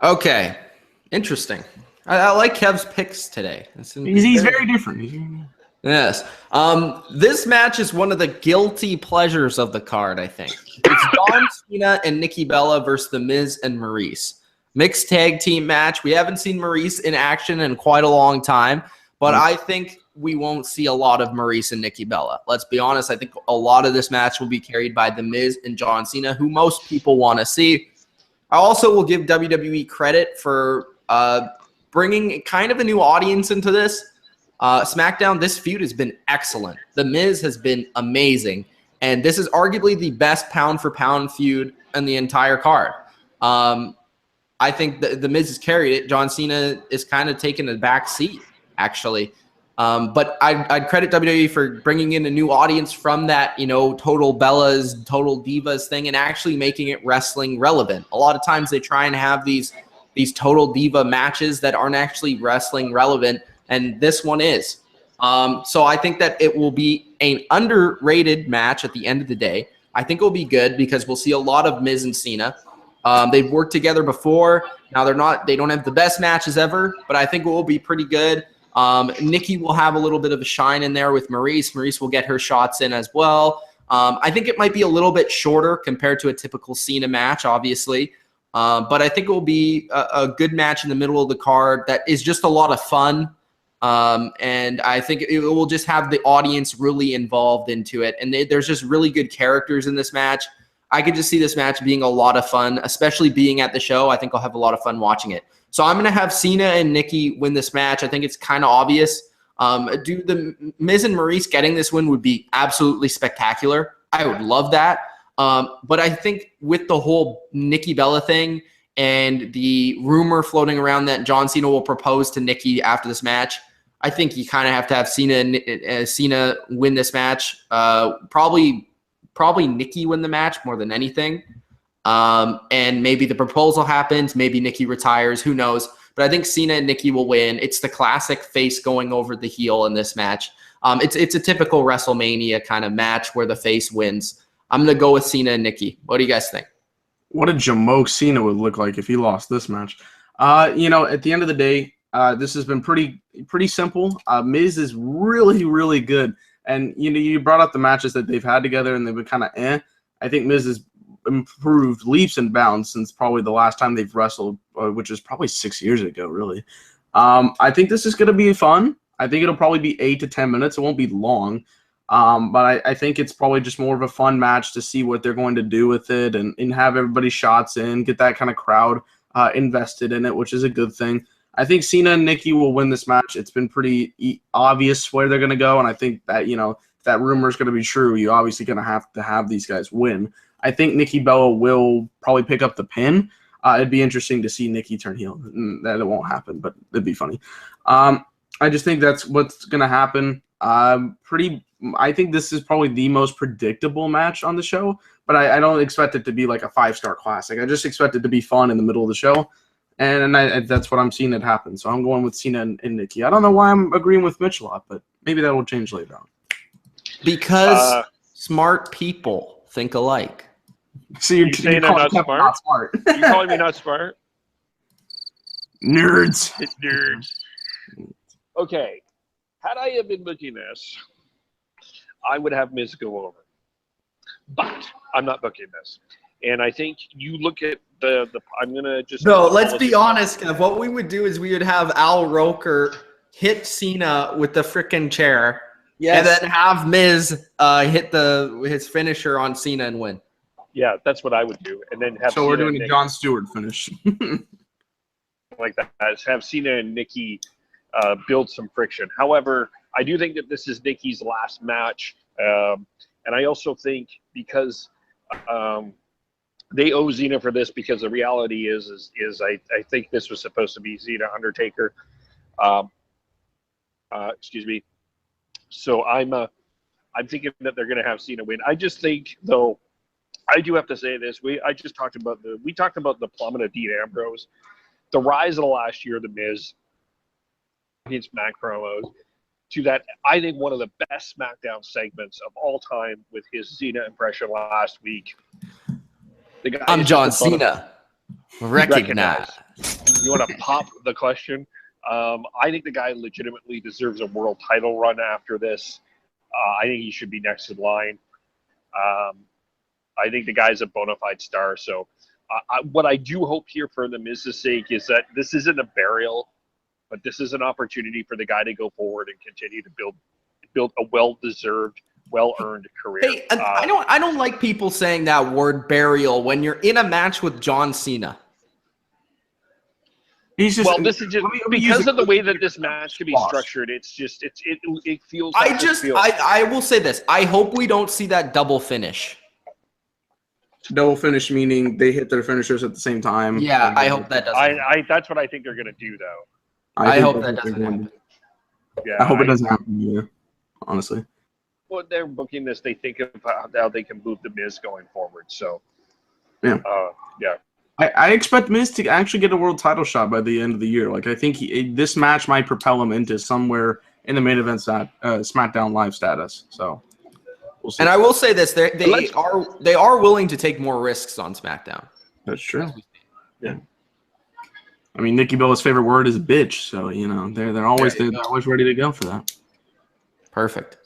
Okay, interesting. I like Kev's picks today. He's very different. Yes. This match is one of the guilty pleasures of the card, I think. It's John Cena and Nikki Bella versus the Miz and Maryse. Mixed tag team match. We haven't seen Maryse in action in quite a long time, but I think we won't see a lot of Maryse and Nikki Bella. Let's be honest. I think a lot of this match will be carried by the Miz and John Cena, who most people want to see. I also will give WWE credit for bringing kind of a new audience into this. SmackDown, this feud has been excellent. The Miz has been amazing. And this is arguably the best pound-for-pound feud in the entire card. I think the Miz has carried it. John Cena is kind of taking a back seat, actually. But I'd credit WWE for bringing in a new audience from that, Total Bellas, Total Divas thing and actually making it wrestling relevant. A lot of times they try and have these Total Diva matches that aren't actually wrestling relevant, and this one is. So I think that it will be an underrated match at the end of the day. I think it will be good because we'll see a lot of Miz and Cena. They've worked together before. Now they don't have the best matches ever, but I think it will be pretty good. Nikki will have a little bit of a shine in there with Maryse. Maryse will get her shots in as well. I think it might be a little bit shorter compared to a typical Cena match, obviously. But I think it will be a good match in the middle of the card that is just a lot of fun. And I think it will just have the audience really involved into it. And there's just really good characters in this match. I could just see this match being a lot of fun, especially being at the show. I think I'll have a lot of fun watching it. So I'm going to have Cena and Nikki win this match. I think it's kind of obvious. The Miz and Maryse getting this win would be absolutely spectacular. I would love that. But I think with the whole Nikki Bella thing and the rumor floating around that John Cena will propose to Nikki after this match, I think you kind of have to have Cena win this match. Probably Nikki win the match more than anything. And maybe the proposal happens. Maybe Nikki retires. Who knows? But I think Cena and Nikki will win. It's the classic face going over the heel in this match. It's a typical WrestleMania kind of match where the face wins. I'm going to go with Cena and Nikki. What do you guys think? What a jamoke Cena would look like if he lost this match. At the end of the day, this has been pretty simple. Miz is really, really good. And, you brought up the matches that they've had together and they've been kind of eh. I think Miz has improved leaps and bounds since probably the last time they've wrestled, which is probably 6 years ago, really. I think this is going to be fun. I think it'll probably be 8 to 10 minutes. It won't be long. But I think it's probably just more of a fun match to see what they're going to do with it and have everybody's shots in, get that kind of crowd invested in it, which is a good thing. I think Cena and Nikki will win this match. It's been pretty obvious where they're going to go, and I think that, if that rumor is going to be true, you're obviously going to have these guys win. I think Nikki Bella will probably pick up the pin. It'd be interesting to see Nikki turn heel. That it won't happen, but it'd be funny. I just think that's what's going to happen. I think this is probably the most predictable match on the show, but I don't expect it to be like a 5-star classic. I just expect it to be fun in the middle of the show, and that's what I'm seeing it happen. So I'm going with Cena and Nikki. I don't know why I'm agreeing with Mitch a lot, but maybe that will change later on. Because smart people think alike. So you're saying I'm not smart? You calling me not smart? Nerds. Nerds. Okay. Had I have been booking this, I would have Miz go over. But I'm not booking this. And I think you look at I'm going to just... No, let's be honest, Kev. What we would do is we would have Al Roker hit Cena with the freaking chair. Yes. And then have Miz hit his finisher on Cena and win. Yeah, that's what I would do. And then have So we're doing a Jon Stewart finish. Like that. Have Cena and Nikki build some friction. However, I do think that this is Nikki's last match. And I also think because they owe Cena for this, because the reality is I think this was supposed to be Cena Undertaker. Excuse me. So I'm thinking that they're going to have Cena win. I just think, though, I do have to say this. We talked about the plummet of Dean Ambrose, the rise of the last year of the Miz against Mac promos, to that I think one of the best SmackDown segments of all time with his Cena impression last week. I'm John Cena. Recognize. You want to pop the question? I think the guy legitimately deserves a world title run after this. I think he should be next in line. I think the guy's a bona fide star. So what I do hope here for the Miz's sake is that this isn't a burial, but this is an opportunity for the guy to go forward and continue to build a well-deserved, well-earned career. Hey, I don't like people saying that word burial when you're in a match with John Cena. He's just, well, this is just because of the way that this match can be structured. It's just it feels. I will say this. I hope we don't see that double finish. Double finish meaning they hit their finishers at the same time. Yeah, I hope that doesn't. That's what I think they're going to do, though. I hope that doesn't happen. Yeah, I hope it doesn't happen. Yeah, honestly. Well, they're booking this. They think of how they can move the Miz going forward. So, yeah. I expect Miz to actually get a world title shot by the end of the year. Like, I think this match might propel him into somewhere in the main event SmackDown Live status. So, we'll see. And I will say this: they are willing to take more risks on SmackDown. That's true. Yeah. I mean, Nikki Bella's favorite word is bitch, so they're always ready to go for that. Perfect.